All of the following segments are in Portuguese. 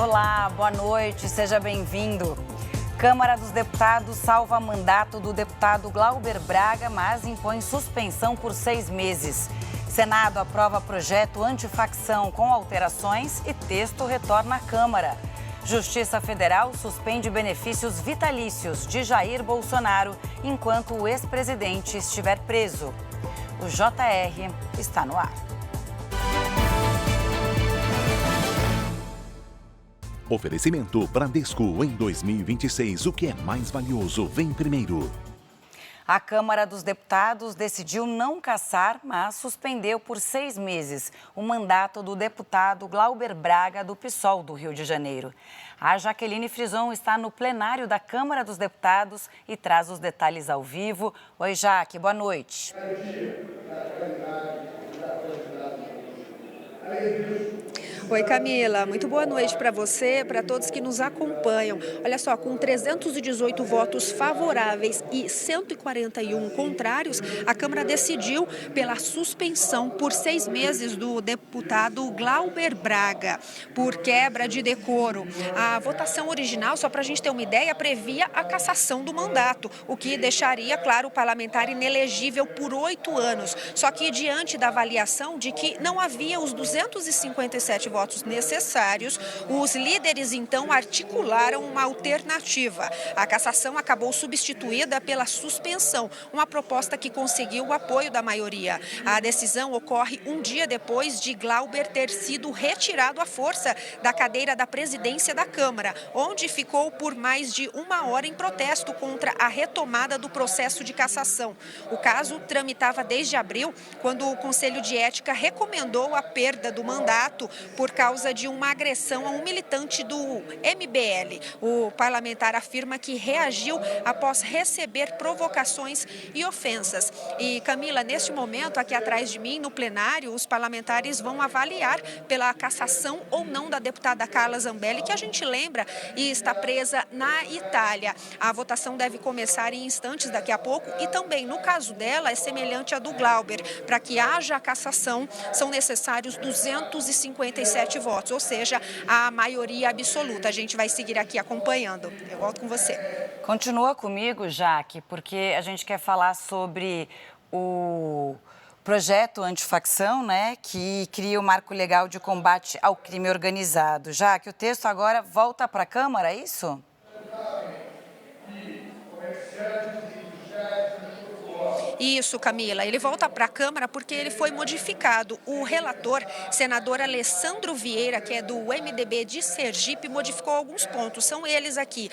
Olá, boa noite, seja bem-vindo. Câmara dos Deputados salva mandato do deputado Glauber Braga, mas impõe suspensão por 6 meses. Senado aprova projeto antifacção com alterações e texto retorna à Câmara. Justiça Federal suspende benefícios vitalícios de Jair Bolsonaro enquanto o ex-presidente estiver preso. O JR está no ar. Oferecimento Bradesco. Em 2026, o que é mais valioso vem primeiro. A Câmara dos Deputados decidiu não cassar, mas suspendeu por 6 meses o mandato do deputado Glauber Braga, do PSOL do Rio de Janeiro. A Jaqueline Frison está no plenário da Câmara dos Deputados e traz os detalhes ao vivo. Oi, Jaque, boa noite. Oi, Camila. Muito boa noite para você, para todos que nos acompanham. Olha só, com 318 votos favoráveis e 141 contrários, a Câmara decidiu pela suspensão por 6 meses do deputado Glauber Braga, por quebra de decoro. A votação original, só para a gente ter uma ideia, previa a cassação do mandato, o que deixaria, claro, o parlamentar inelegível por 8 anos. Só que, diante da avaliação de que não havia os 257 votos necessários, os líderes então articularam uma alternativa. A cassação acabou substituída pela suspensão, uma proposta que conseguiu o apoio da maioria. A decisão ocorre um dia depois de Glauber ter sido retirado à força da cadeira da presidência da Câmara, onde ficou por mais de 1 hora em protesto contra a retomada do processo de cassação. O caso tramitava desde abril, quando o Conselho de Ética recomendou a perda do mandato por causa de uma agressão a um militante do MBL. O parlamentar afirma que reagiu após receber provocações e ofensas. E, Camila, neste momento, aqui atrás de mim, no plenário, os parlamentares vão avaliar pela cassação ou não da deputada Carla Zambelli, que a gente lembra e está presa na Itália. A votação deve começar em instantes daqui a pouco e também, no caso dela, é semelhante à do Glauber. Para que haja a cassação, são necessários 257 votos, ou seja, a maioria absoluta. A gente vai seguir aqui acompanhando. Eu volto com você. Continua comigo, Jaque, porque a gente quer falar sobre o projeto antifacção, né, que cria o marco legal de combate ao crime organizado. Jaque, o texto agora volta para a Câmara, é isso? Isso, Camila. Ele volta para a Câmara porque ele foi modificado. O relator, senador Alessandro Vieira, que é do MDB de Sergipe, modificou alguns pontos. São eles aqui.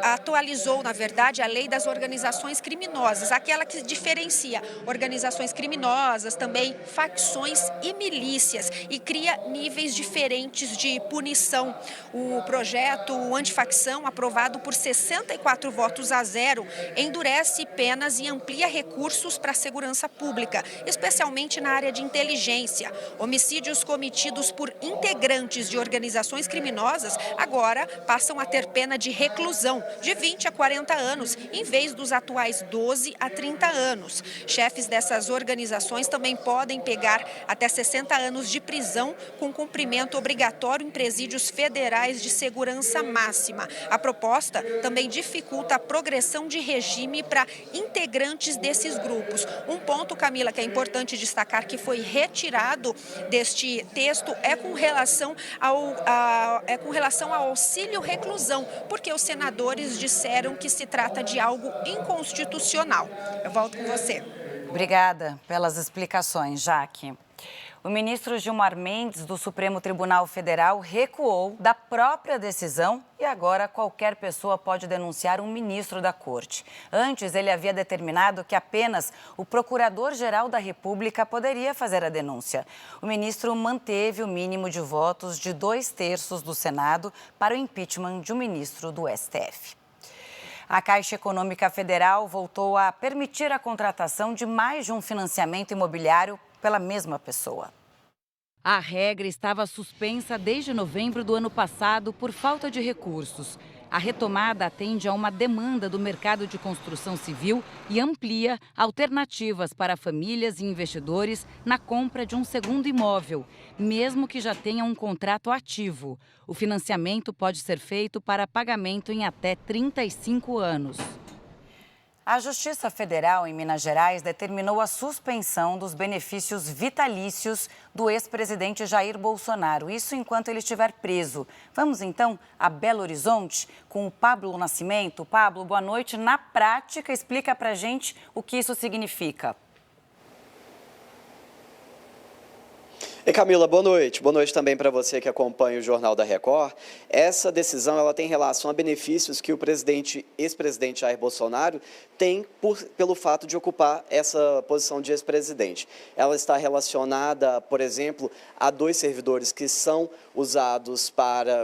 Atualizou, na verdade, a lei das organizações criminosas, aquela que diferencia organizações criminosas, também facções e milícias, e cria níveis diferentes de punição. O projeto antifacção, aprovado por 64 votos a 0, endurece penas e amplia recursos para a segurança pública, especialmente na área de inteligência. Homicídios cometidos por integrantes de organizações criminosas agora passam a ter pena de reclusão de 20 a 40 anos, em vez dos atuais 12 a 30 anos. Chefes dessas organizações também podem pegar até 60 anos de prisão com cumprimento obrigatório em presídios federais de segurança máxima. A proposta também dificulta a progressão de regime para integrantes desses grupos. Um ponto, Camila, que é importante destacar que foi retirado deste texto é com relação ao auxílio reclusão, porque os senadores disseram que se trata de algo inconstitucional. Eu volto com você. Obrigada pelas explicações, Jaque. O ministro Gilmar Mendes, do Supremo Tribunal Federal, recuou da própria decisão e agora qualquer pessoa pode denunciar um ministro da Corte. Antes, ele havia determinado que apenas o Procurador-Geral da República poderia fazer a denúncia. O ministro manteve o mínimo de votos de 2/3 do Senado para o impeachment de um ministro do STF. A Caixa Econômica Federal voltou a permitir a contratação de mais de um financiamento imobiliário pela mesma pessoa. A regra estava suspensa desde novembro do ano passado por falta de recursos. A retomada atende a uma demanda do mercado de construção civil e amplia alternativas para famílias e investidores na compra de um segundo imóvel, mesmo que já tenham um contrato ativo. O financiamento pode ser feito para pagamento em até 35 anos. A Justiça Federal em Minas Gerais determinou a suspensão dos benefícios vitalícios do ex-presidente Jair Bolsonaro, isso enquanto ele estiver preso. Vamos então a Belo Horizonte com o Pablo Nascimento. Pablo, boa noite. Na prática, explica pra gente o que isso significa. E Camila, boa noite. Boa noite também para você que acompanha o Jornal da Record. Essa decisão ela tem relação a benefícios que o ex-presidente Jair Bolsonaro tem pelo fato de ocupar essa posição de ex-presidente. Ela está relacionada, por exemplo, a 2 servidores que são usados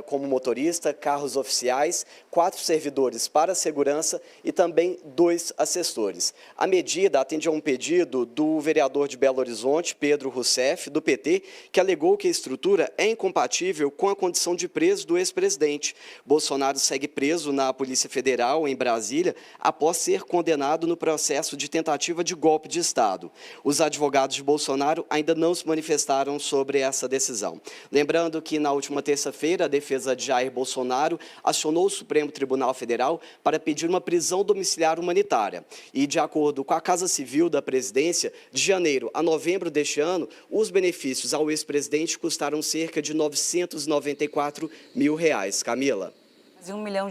como motorista, carros oficiais, 4 servidores para segurança e também 2 assessores. A medida atende a um pedido do vereador de Belo Horizonte, Pedro Rousseff, do PT, que alegou que a estrutura é incompatível com a condição de preso do ex-presidente. Bolsonaro segue preso na Polícia Federal, em Brasília, após ser condenado no processo de tentativa de golpe de Estado. Os advogados de Bolsonaro ainda não se manifestaram sobre essa decisão. Lembrando que, na última terça-feira, a defesa de Jair Bolsonaro acionou o Supremo Tribunal Federal para pedir uma prisão domiciliar humanitária. E, de acordo com a Casa Civil da Presidência, de janeiro a novembro deste ano, os benefícios ao ex-presidente custaram cerca de R$ 994 mil. Camila. Quase R$1 milhão,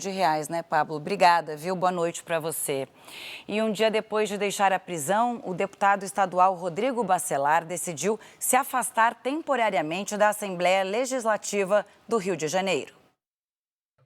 né, Pablo? Obrigada, viu? Boa noite para você. E um dia depois de deixar a prisão, o deputado estadual Rodrigo Bacelar decidiu se afastar temporariamente da Assembleia Legislativa do Rio de Janeiro.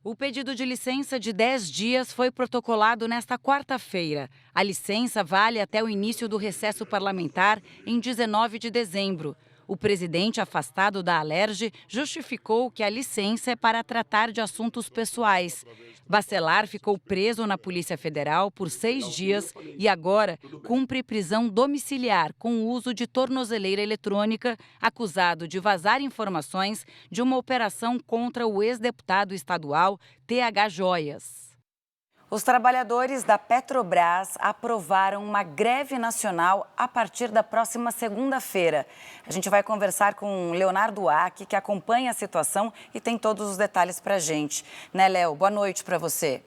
O pedido de licença de 10 dias foi protocolado nesta quarta-feira. A licença vale até o início do recesso parlamentar em 19 de dezembro. O presidente afastado da Alerj justificou que a licença é para tratar de assuntos pessoais. Bacelar ficou preso na Polícia Federal por 6 dias e agora cumpre prisão domiciliar com o uso de tornozeleira eletrônica, acusado de vazar informações de uma operação contra o ex-deputado estadual TH Joias. Os trabalhadores da Petrobras aprovaram uma greve nacional a partir da próxima segunda-feira. A gente vai conversar com Leonardo Ack, que acompanha a situação e tem todos os detalhes para a gente. Né, Léo? Boa noite para você.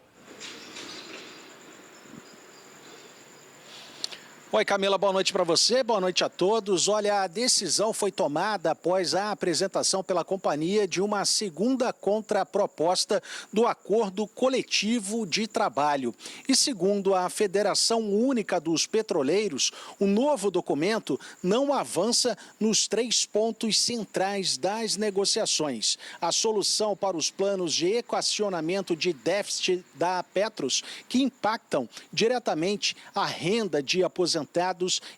Oi, Camila, boa noite para você, boa noite a todos. Olha, a decisão foi tomada após a apresentação pela companhia de uma segunda contraproposta do acordo coletivo de trabalho. E segundo a Federação Única dos Petroleiros, o novo documento não avança nos 3 pontos centrais das negociações. A solução para os planos de equacionamento de déficit da Petros, que impactam diretamente a renda de aposentados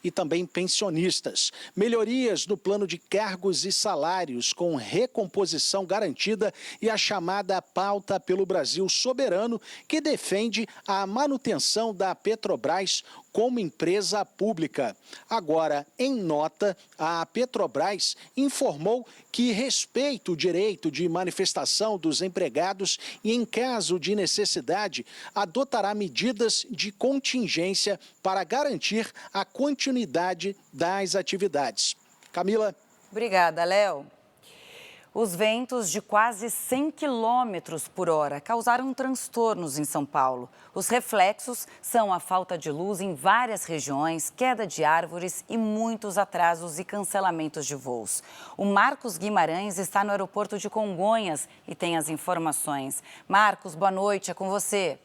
e também pensionistas. Melhorias no plano de cargos e salários com recomposição garantida e a chamada pauta pelo Brasil soberano, que defende a manutenção da Petrobras como empresa pública. Agora, em nota, a Petrobras informou que respeita o direito de manifestação dos empregados e, em caso de necessidade, adotará medidas de contingência para garantir a continuidade das atividades. Camila. Obrigada, Léo. Os ventos de quase 100 km por hora causaram transtornos em São Paulo. Os reflexos são a falta de luz em várias regiões, queda de árvores e muitos atrasos e cancelamentos de voos. O Marcos Guimarães está no aeroporto de Congonhas e tem as informações. Marcos, boa noite, é com você.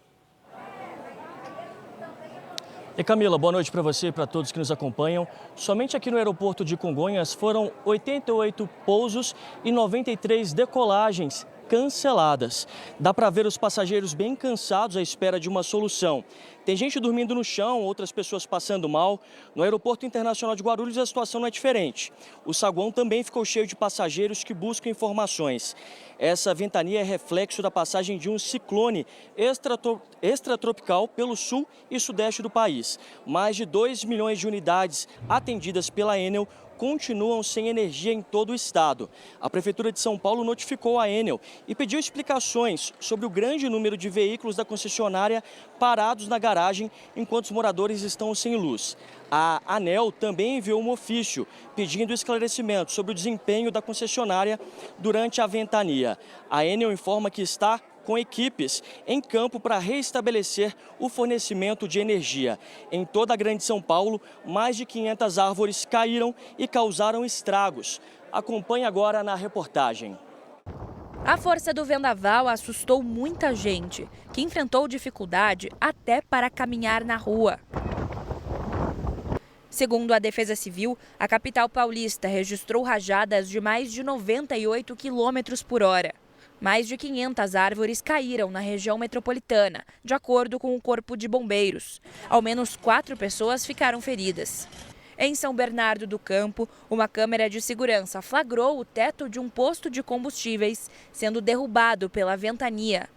E Camila, boa noite para você e para todos que nos acompanham. Somente aqui no aeroporto de Congonhas foram 88 pousos e 93 decolagens canceladas. Dá para ver os passageiros bem cansados à espera de uma solução. Tem gente dormindo no chão, outras pessoas passando mal. No Aeroporto Internacional de Guarulhos a situação não é diferente. O saguão também ficou cheio de passageiros que buscam informações. Essa ventania é reflexo da passagem de um ciclone extratropical pelo sul e sudeste do país. Mais de 2 milhões de unidades atendidas pela Enel continuam sem energia em todo o estado. A Prefeitura de São Paulo notificou a Enel e pediu explicações sobre o grande número de veículos da concessionária parados na garagem enquanto os moradores estão sem luz. A ANEEL também enviou um ofício pedindo esclarecimento sobre o desempenho da concessionária durante a ventania. A Enel informa que está com equipes em campo para restabelecer o fornecimento de energia. Em toda a Grande São Paulo, mais de 500 árvores caíram e causaram estragos. Acompanhe agora na reportagem. A força do vendaval assustou muita gente, que enfrentou dificuldade até para caminhar na rua. Segundo a Defesa Civil, a capital paulista registrou rajadas de mais de 98 km/h. Mais de 500 árvores caíram na região metropolitana, de acordo com o Corpo de Bombeiros. Ao menos 4 pessoas ficaram feridas. Em São Bernardo do Campo, uma câmera de segurança flagrou o teto de um posto de combustíveis sendo derrubado pela ventania.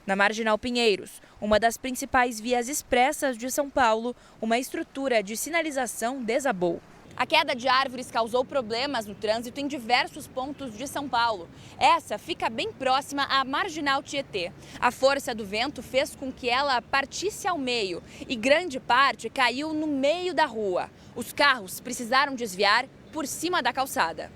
Na Marginal Pinheiros, uma das principais vias expressas de São Paulo, uma estrutura de sinalização desabou. A queda de árvores causou problemas no trânsito em diversos pontos de São Paulo. Essa fica bem próxima à Marginal Tietê. A força do vento fez com que ela partisse ao meio e grande parte caiu no meio da rua. Os carros precisaram desviar por cima da calçada.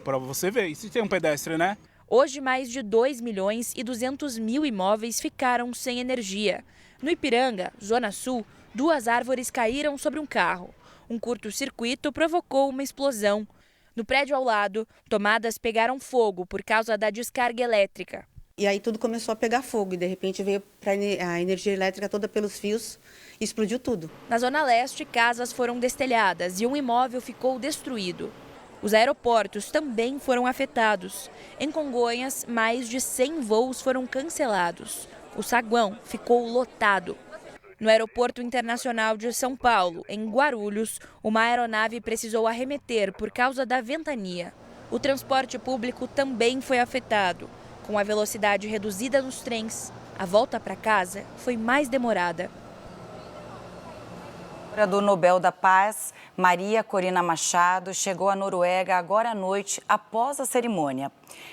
Para você ver, e se tem um pedestre, né? Hoje, mais de 2.200.000 imóveis ficaram sem energia. No Ipiranga, Zona Sul, 2 árvores caíram sobre um carro. Um curto-circuito provocou uma explosão. No prédio ao lado, tomadas pegaram fogo por causa da descarga elétrica. E aí tudo começou a pegar fogo e de repente veio a energia elétrica toda pelos fios e explodiu tudo. Na Zona Leste, casas foram destelhadas e um imóvel ficou destruído. Os aeroportos também foram afetados. Em Congonhas, mais de 100 voos foram cancelados. O saguão ficou lotado. No Aeroporto Internacional de São Paulo, em Guarulhos, uma aeronave precisou arremeter por causa da ventania. O transporte público também foi afetado. Com a velocidade reduzida nos trens, a volta para casa foi mais demorada. A do Nobel da Paz, Maria Corina Machado, chegou à Noruega agora à noite após a cerimônia.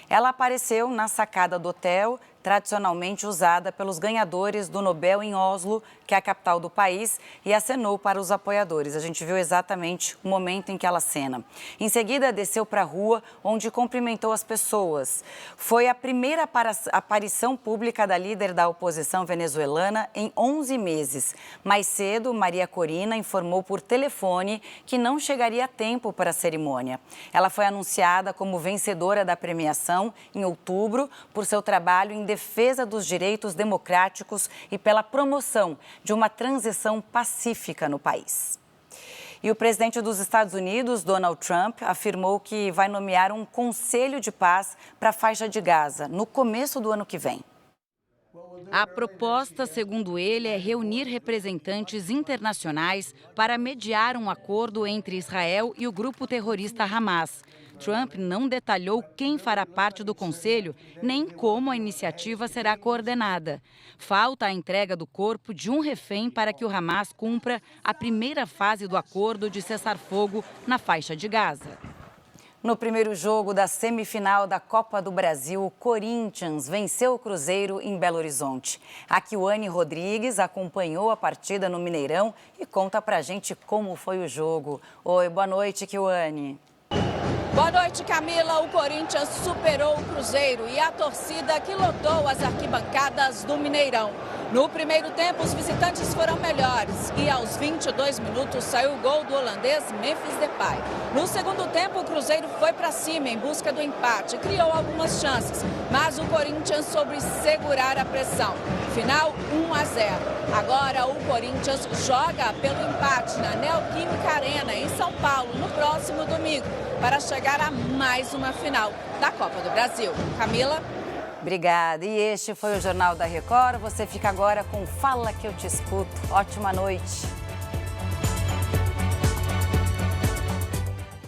Ela apareceu na sacada do hotel, tradicionalmente usada pelos ganhadores do Nobel em Oslo, que é a capital do país, e acenou para os apoiadores. A gente viu exatamente o momento em que ela acena. Em seguida, desceu para a rua, onde cumprimentou as pessoas. Foi a primeira aparição pública da líder da oposição venezuelana em 11 meses. Mais cedo, Maria Corina informou por telefone que não chegaria a tempo para a cerimônia. Ela foi anunciada como vencedora da premiação em outubro por seu trabalho em defesa dos direitos democráticos e pela promoção de uma transição pacífica no país. E o presidente dos Estados Unidos, Donald Trump, afirmou que vai nomear um conselho de paz para a faixa de Gaza no começo do ano que vem. A proposta, segundo ele, é reunir representantes internacionais para mediar um acordo entre Israel e o grupo terrorista Hamas. Trump não detalhou quem fará parte do conselho, nem como a iniciativa será coordenada. Falta a entrega do corpo de um refém para que o Hamas cumpra a primeira fase do acordo de cessar-fogo na faixa de Gaza. No primeiro jogo da semifinal da Copa do Brasil, o Corinthians venceu o Cruzeiro em Belo Horizonte. A Kiwane Rodrigues acompanhou a partida no Mineirão e conta pra gente como foi o jogo. Oi, boa noite, Kiwane. Boa noite, Camila. O Corinthians superou o Cruzeiro e a torcida que lotou as arquibancadas do Mineirão. No primeiro tempo, os visitantes foram melhores e aos 22 minutos saiu o gol do holandês Memphis Depay. No segundo tempo, o Cruzeiro foi para cima em busca do empate, criou algumas chances, mas o Corinthians soube segurar a pressão. Final 1-0. Agora o Corinthians joga pelo empate na Neoquímica Arena, em São Paulo, no próximo domingo, para chegar a mais uma final da Copa do Brasil. Camila? Obrigada. E este foi o Jornal da Record. Você fica agora com Fala que eu te escuto. Ótima noite.